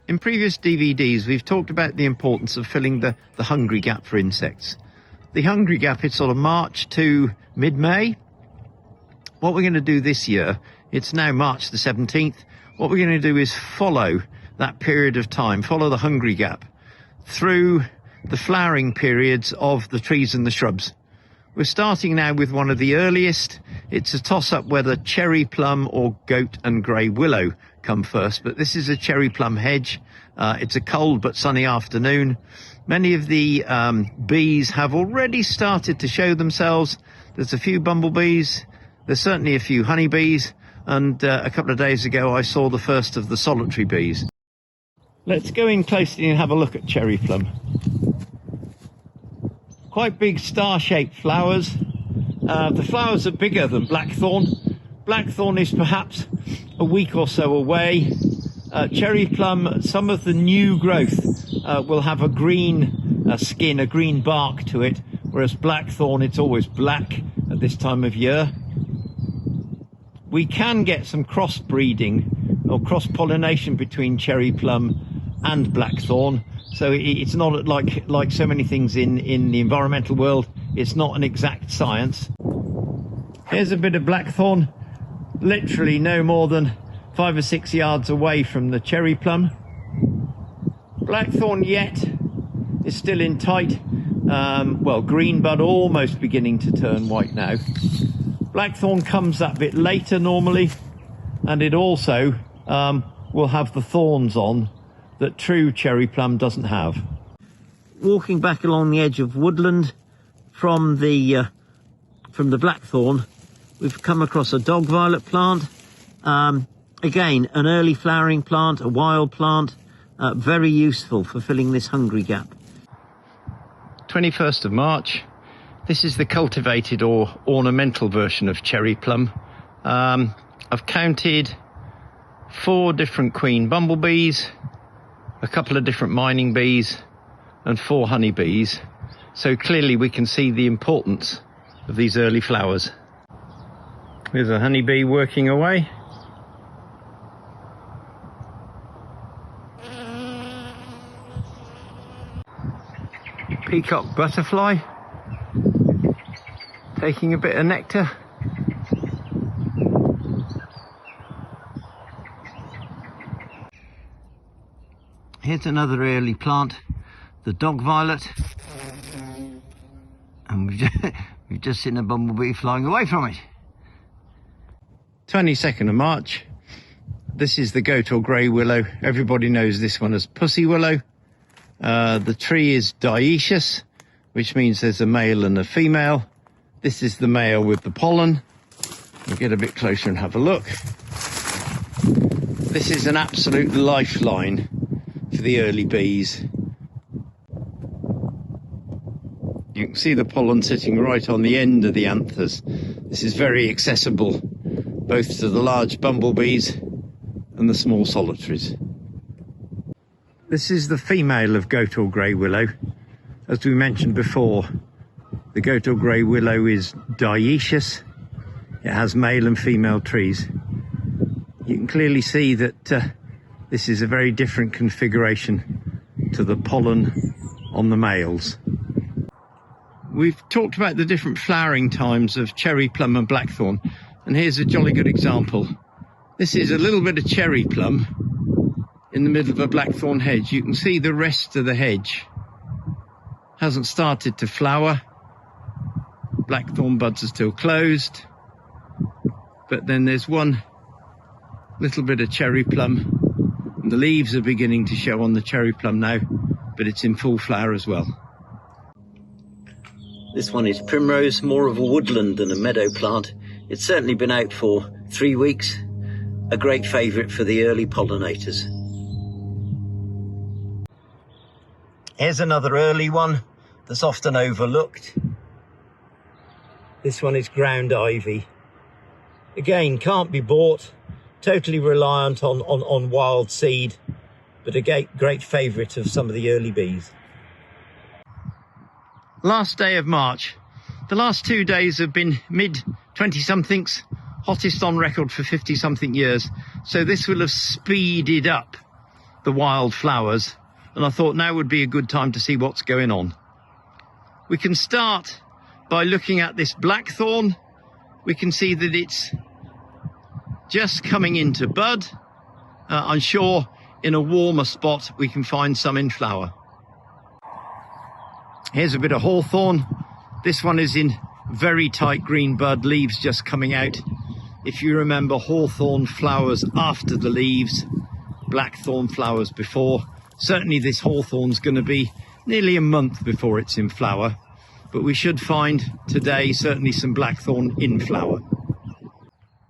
In previous DVDs, we've talked about the importance of filling the hungry gap for insects. The hungry gap is sort of March to mid-May. What we're going to do this year, it's now March the 17th, what we're going to do is follow that period of time, follow the hungry gap through the flowering periods of the trees and the shrubs. We're starting now with one of the earliest. It's a toss-up whether cherry plum or goat and grey willow come first, but this is a cherry plum hedge. It's a cold but sunny afternoon. Many of the bees have already started to show themselves. There's a few bumblebees, there's certainly a few honeybees, and a couple of days ago I saw the first of the solitary bees. Let's go in closely and have a look at cherry plum. Quite big star-shaped flowers. The flowers are bigger than blackthorn. Blackthorn is perhaps a week or so away. Cherry plum, some of the new growth will have a green skin, a green bark to it, whereas blackthorn, it's always black at this time of year. We can get some crossbreeding or cross-pollination between cherry plum and blackthorn. So it's not like so many things in the environmental world, it's not an exact science. Here's a bit of blackthorn, literally no more than 5 or 6 yards away from the cherry plum. Blackthorn yet is still in tight, well, green bud almost beginning to turn white now. Blackthorn comes that bit later normally, and it also will have the thorns on that true cherry plum doesn't have. Walking back along the edge of woodland from the blackthorn, we've come across a dog violet plant. Again, an early flowering plant, a wild plant, very useful for filling this hungry gap. 21st of March. This is the cultivated or ornamental version of cherry plum. I've counted 4 different queen bumblebees, a couple of different mining bees, and 4 honeybees. So clearly we can see the importance of these early flowers. Here's a honeybee working away. Peacock butterfly taking a bit of nectar. Here's another early plant, the dog violet, and we've just seen a bumblebee flying away from it. 22nd of March. This is the goat or grey willow. Everybody knows this one as pussy willow. The tree is dioecious, which means there's a male and a female. This is the male with the pollen. We'll get a bit closer and have a look. This is an absolute lifeline for the early bees. You can see the pollen sitting right on the end of the anthers. This is very accessible both to the large bumblebees and the small solitaries. This is the female of goat or grey willow. As we mentioned before, the goat or grey willow is dioecious. It has male and female trees. You can clearly see that this is a very different configuration to the pollen on the males. We've talked about the different flowering times of cherry plum and blackthorn, and here's a jolly good example. This is a little bit of cherry plum in the middle of a blackthorn hedge. You can see the rest of the hedge hasn't started to flower. Blackthorn buds are still closed, but then there's one little bit of cherry plum, and the leaves are beginning to show on the cherry plum now, but it's in full flower as well. This one is primrose, more of a woodland than a meadow plant. It's certainly been out for 3 weeks, a great favourite for the early pollinators. Here's another early one that's often overlooked. This one is ground ivy. Again, can't be bought, totally reliant on wild seed, but a great favourite of some of the early bees. Last day of March. The last 2 days have been mid-20-somethings, hottest on record for 50-something years, so this will have speeded up the wild flowers, and I thought now would be a good time to see what's going on. We can start by looking at this blackthorn. We can see that it's just coming into bud. I'm sure in a warmer spot we can find some in flower. Here's a bit of hawthorn. This one is in very tight green bud, leaves just coming out. If you remember, hawthorn flowers after the leaves, blackthorn flowers before. Certainly this hawthorn's going to be nearly a month before it's in flower, but we should find today certainly some blackthorn in flower.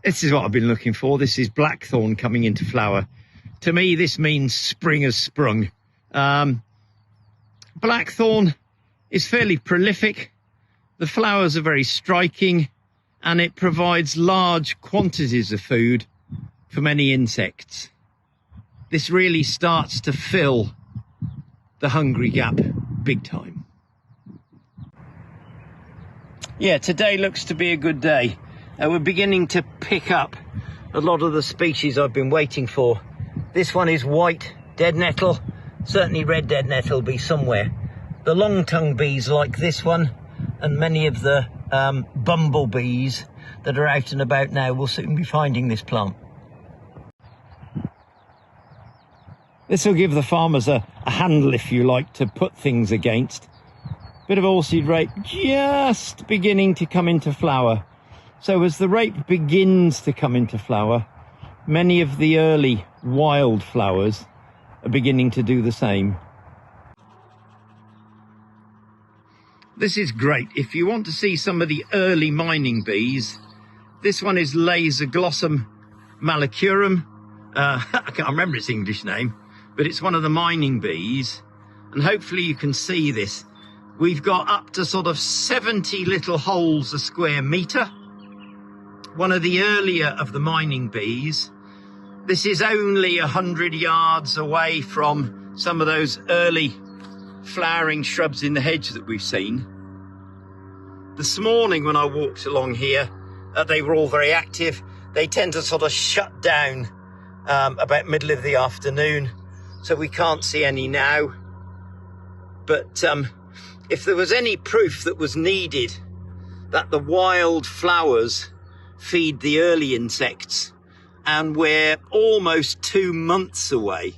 This is what I've been looking for. This is blackthorn coming into flower. To me, this means spring has sprung. Blackthorn is fairly prolific. The flowers are very striking, and it provides large quantities of food for many insects. This really starts to fill the hungry gap big time. Yeah, today looks to be a good day. We're beginning to pick up a lot of the species I've been waiting for. This one is white dead nettle. Certainly red dead nettle will be somewhere. The long-tongued bees like this one, and many of the bumblebees that are out and about now will soon be finding this plant. This will give the farmers a handle, if you like, to put things against. Bit of oilseed rape just beginning to come into flower. So as the rape begins to come into flower, many of the early wild flowers are beginning to do the same. This is great. If you want to see some of the early mining bees, this one is Laserglossum malacurum. I can't remember its English name, but it's one of the mining bees. And hopefully you can see this. We've got up to sort of 70 little holes a square metre. One of the earlier of the mining bees. This is only 100 yards away from some of those early flowering shrubs in the hedge that we've seen. This morning when I walked along here, they were all very active. They tend to sort of shut down about middle of the afternoon, so we can't see any now. But if there was any proof that was needed that the wild flowers feed the early insects, and we're almost 2 months away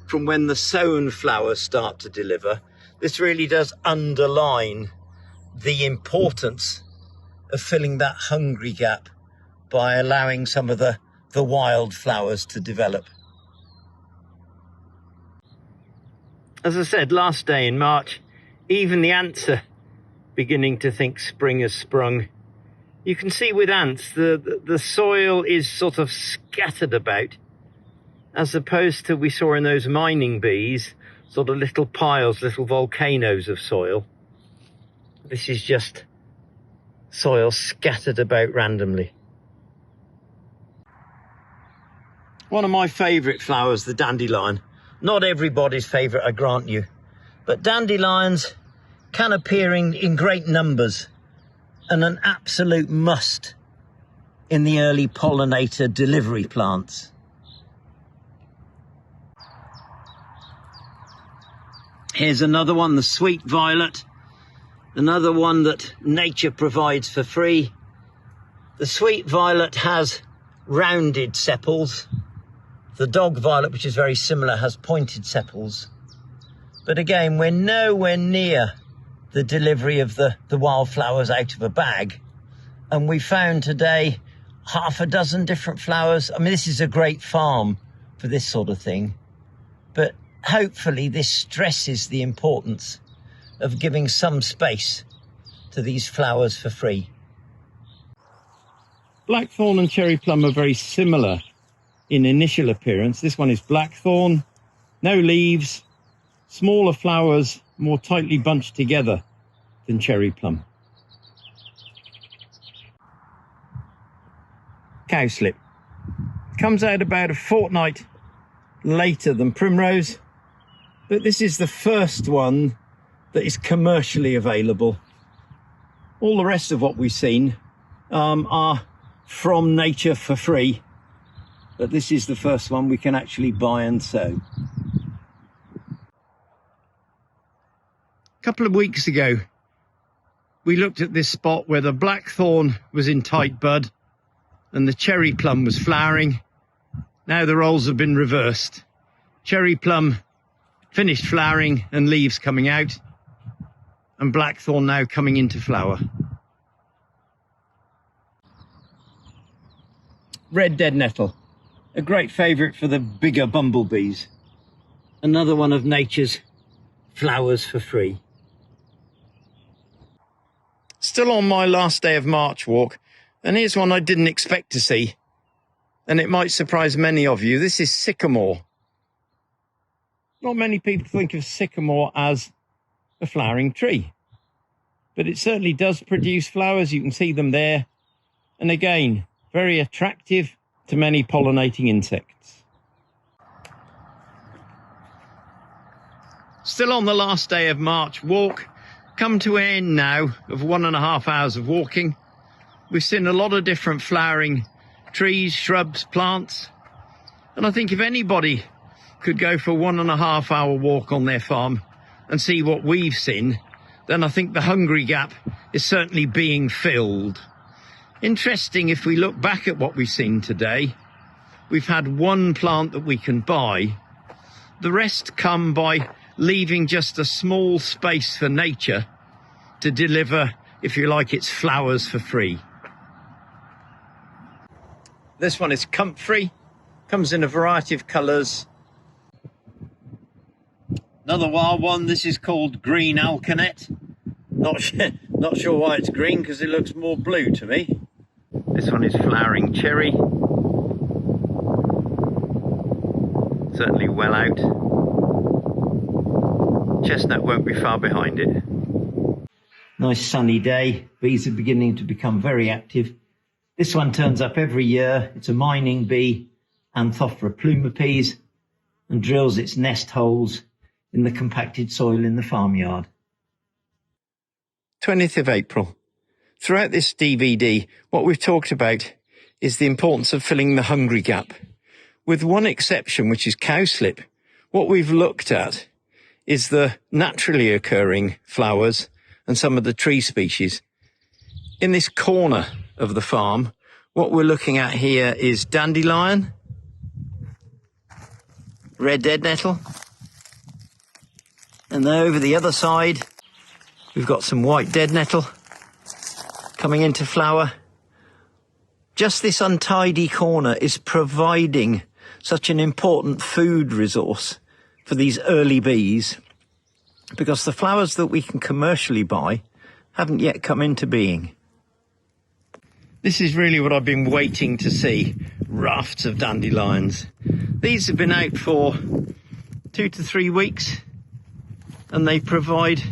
from when the sown flowers start to deliver, this really does underline the importance of filling that hungry gap by allowing some of the wild flowers to develop. As I said, last day in March, even the ants are beginning to think spring has sprung. You can see with ants, the soil is sort of scattered about, as opposed to we saw in those mining bees, sort of little piles, little volcanoes of soil. This is just soil scattered about randomly. One of my favourite flowers, the dandelion. Not everybody's favourite, I grant you. But dandelions can appear in great numbers, and an absolute must in the early pollinator delivery plants. Here's another one, the sweet violet. Another one that nature provides for free. The sweet violet has rounded sepals. The dog violet, which is very similar, has pointed sepals. But again, we're nowhere near the delivery of the wildflowers out of a bag. And we found today 6 different flowers. I mean, this is a great farm for this sort of thing. But hopefully this stresses the importance of giving some space to these flowers for free. Blackthorn and cherry plum are very similar in initial appearance. This one is blackthorn, no leaves, smaller flowers, more tightly bunched together than cherry plum. Cowslip comes out about a fortnight later than primrose, but this is the first one that is commercially available. All the rest of what we've seen are from nature for free. but this is the first one we can actually buy and sow. A couple of weeks ago, we looked at this spot where the blackthorn was in tight bud and the cherry plum was flowering. Now the roles have been reversed. Cherry plum finished flowering and leaves coming out, and blackthorn now coming into flower. Red dead nettle, a great favourite for the bigger bumblebees. Another one of nature's flowers for free. Still on my last day of March walk, and here's one I didn't expect to see, and it might surprise many of you. This is sycamore. Not many people think of sycamore as a flowering tree, but it certainly does produce flowers. You can see them there, and again, very attractive to many pollinating insects. Still on the last day of March walk, come to an end now of 1.5 hours of walking. We've seen a lot of different flowering trees, shrubs, plants, and I think if anybody could go for a 1.5 hour walk on their farm and see what we've seen, then I think the hungry gap is certainly being filled. Interesting, if we look back at what we've seen today, we've had one plant that we can buy. The rest come by leaving just a small space for nature to deliver, if you like, its flowers for free. This one is comfrey, comes in a variety of colours. Another wild one, this is called green alkanet. Not sure why it's green, because it looks more blue to me. This one is flowering cherry. Certainly well out. Chestnut won't be far behind it. Nice sunny day. Bees are beginning to become very active. This one turns up every year. It's a mining bee, Anthophora plumipes, and drills its nest holes in the compacted soil in the farmyard. 20th of April. Throughout this DVD, what we've talked about is the importance of filling the hungry gap. With one exception, which is cowslip, what we've looked at is the naturally occurring flowers and some of the tree species. In this corner of the farm, what we're looking at here is dandelion, red dead nettle, and over the other side, we've got some white dead nettle coming into flower. Just this untidy corner is providing such an important food resource for these early bees, because the flowers that we can commercially buy haven't yet come into being. This is really what I've been waiting to see, rafts of dandelions. These have been out for 2 to 3 weeks, and they provide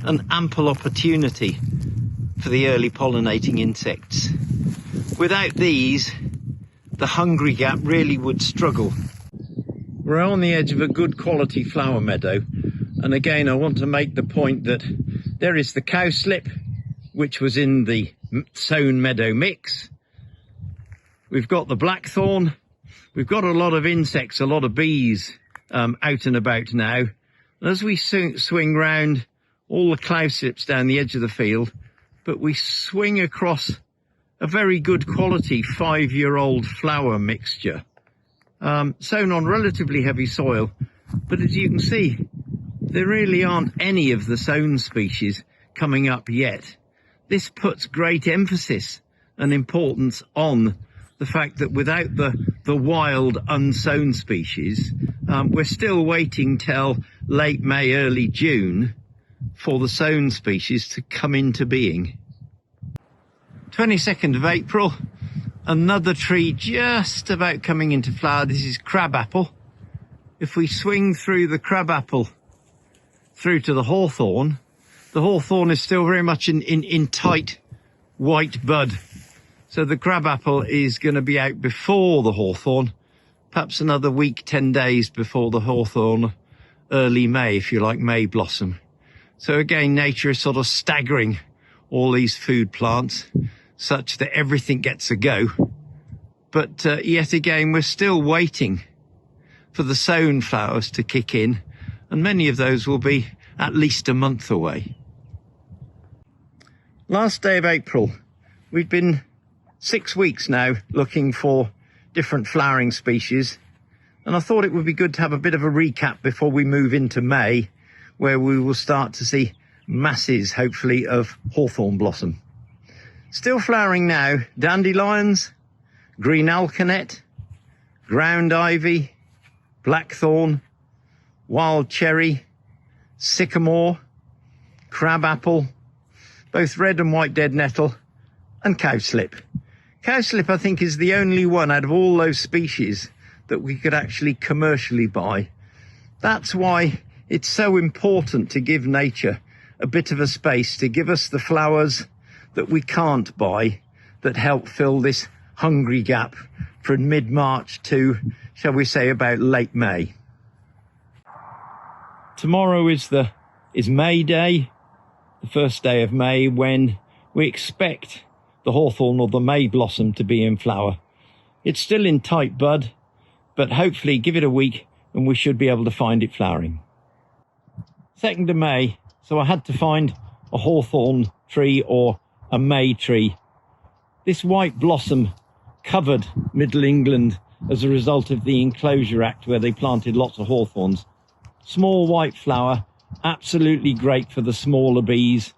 an ample opportunity for the early pollinating insects. Without these, the hungry gap really would struggle. We're on the edge of a good quality flower meadow, and again I want to make the point that there is the cowslip, which was in the sown meadow mix. We've got the blackthorn. We've got a lot of insects, a lot of bees out and about now. And as we swing round all the cowslips down the edge of the field, but we swing across a very good quality 5-year-old flower mixture, sown on relatively heavy soil. But as you can see, there really aren't any of the sown species coming up yet. This puts great emphasis and importance on the fact that without the wild unsown species, we're still waiting till late May, early June for the sown species to come into being. 22nd of April, another tree just about coming into flower. This is crabapple. If we swing through the crabapple through to the hawthorn is still very much in tight white bud. So the crabapple is going to be out before the hawthorn, perhaps another week, 10 days before the hawthorn, early May, if you like, May blossom. So again, nature is sort of staggering all these food plants such that everything gets a go, But yet again, we're still waiting for the sown flowers to kick in, and many of those will be at least a month away. Last day of April, we've been 6 weeks now looking for different flowering species, and I thought it would be good to have a bit of a recap before we move into May, where we will start to see masses, hopefully, of hawthorn blossom. Still flowering now, dandelions, green alkanet, ground ivy, blackthorn, wild cherry, sycamore, crabapple, both red and white dead nettle, and cowslip. Cowslip, I think, is the only one out of all those species that we could actually commercially buy. That's why it's so important to give nature a bit of a space to give us the flowers that we can't buy, that help fill this hungry gap from mid-March to, shall we say, about late May. Tomorrow is May Day, the first day of May, when we expect the hawthorn or the May blossom to be in flower. It's still in tight bud, but hopefully give it a week and we should be able to find it flowering. 2nd of May, so I had to find a hawthorn tree or a May tree. This white blossom covered Middle England as a result of the Enclosure Act, where they planted lots of hawthorns. Small white flower, absolutely great for the smaller bees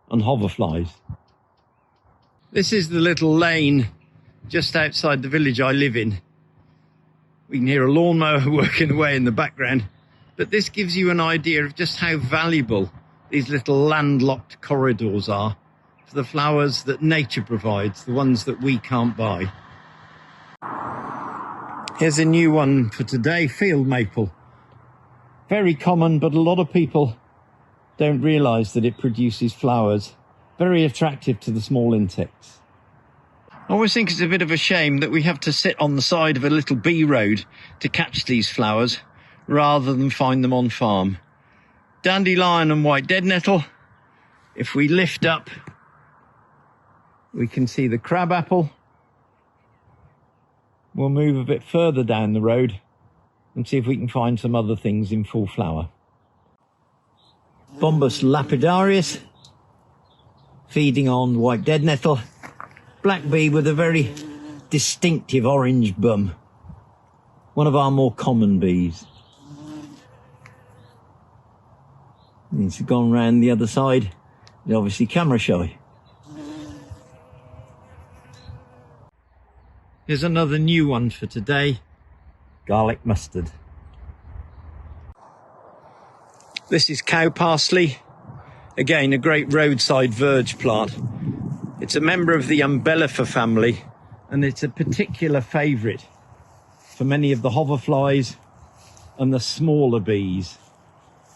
and hoverflies. This is the little lane just outside the village I live in. We can hear a lawnmower working away in the background, but this gives you an idea of just how valuable these little landlocked corridors are for the flowers that nature provides, the ones that we can't buy. Here's a new one for today, field maple. Very common, but a lot of people don't realise that it produces flowers. Very attractive to the small insects. I always think it's a bit of a shame that we have to sit on the side of a little bee road to catch these flowers rather than find them on farm. Dandelion and white dead nettle. If we lift up, we can see the crabapple. We'll move a bit further down the road and see if we can find some other things in full flower. Bombus lapidarius, feeding on white dead nettle. Black bee with a very distinctive orange bum. One of our more common bees. It's gone round the other side. They're obviously camera shy. Here's another new one for today. Garlic mustard. This is cow parsley. Again, a great roadside verge plant. It's a member of the Umbellifer family, and it's a particular favourite for many of the hoverflies and the smaller bees.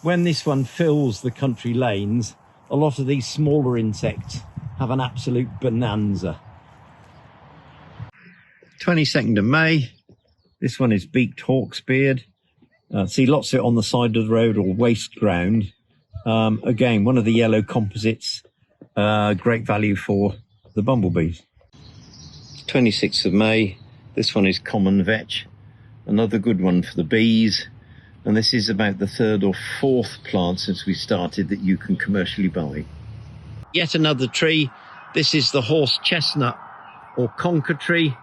When this one fills the country lanes, a lot of these smaller insects have an absolute bonanza. 22nd of May. This one is beaked hawksbeard. See lots of it on the side of the road or waste ground. Again, one of the yellow composites. Great value for the bumblebees. 26th of May. This one is common vetch. Another good one for the bees. And this is about the 3rd or 4th plant since we started that you can commercially buy. Yet another tree. This is the horse chestnut or conker tree,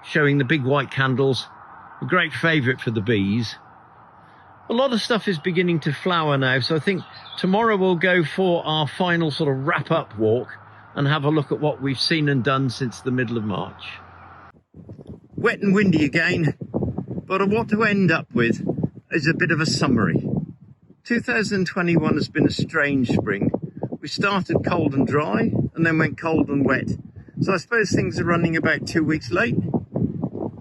showing the big white candles. A great favourite for the bees. A lot of stuff is beginning to flower now, so I think tomorrow we'll go for our final sort of wrap-up walk and have a look at what we've seen and done since the middle of March. Wet and windy again, but what to end up with is a bit of a summary. 2021 has been a strange spring. We started cold and dry and then went cold and wet. So I suppose things are running about 2 weeks late.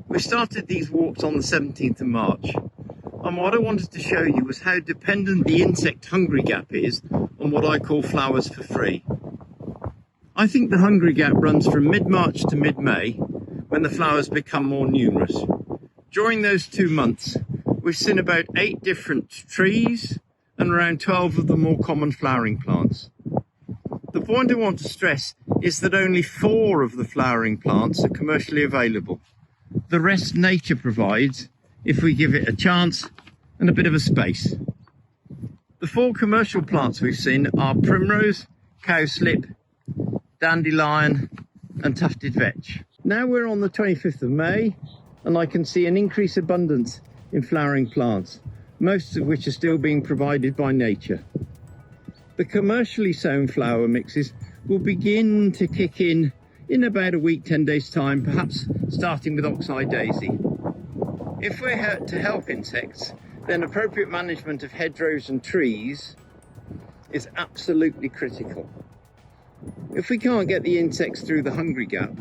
We started these walks on the 17th of March. And what I wanted to show you was how dependent the insect hungry gap is on what I call flowers for free. I think the hungry gap runs from mid-March to mid-May, when the flowers become more numerous. During those 2 months, we've seen about 8 different trees and around 12 of the more common flowering plants. The point I want to stress is that only 4 of the flowering plants are commercially available. The rest nature provides if we give it a chance and a bit of a space. The 4 commercial plants we've seen are primrose, cowslip, dandelion and tufted vetch. Now we're on the 25th of May and I can see an increased abundance in flowering plants, most of which are still being provided by nature. The commercially sown flower mixes will begin to kick in about a week, 10 days time, perhaps starting with oxeye daisy. If we're to help insects, then appropriate management of hedgerows and trees is absolutely critical. If we can't get the insects through the hungry gap,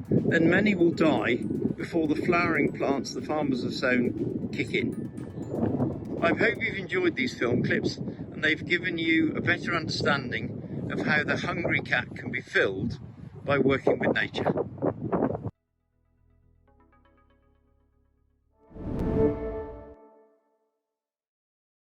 then many will die before the flowering plants the farmers have sown kick in. I hope you've enjoyed these film clips and they've given you a better understanding of how the hungry cat can be filled by working with nature.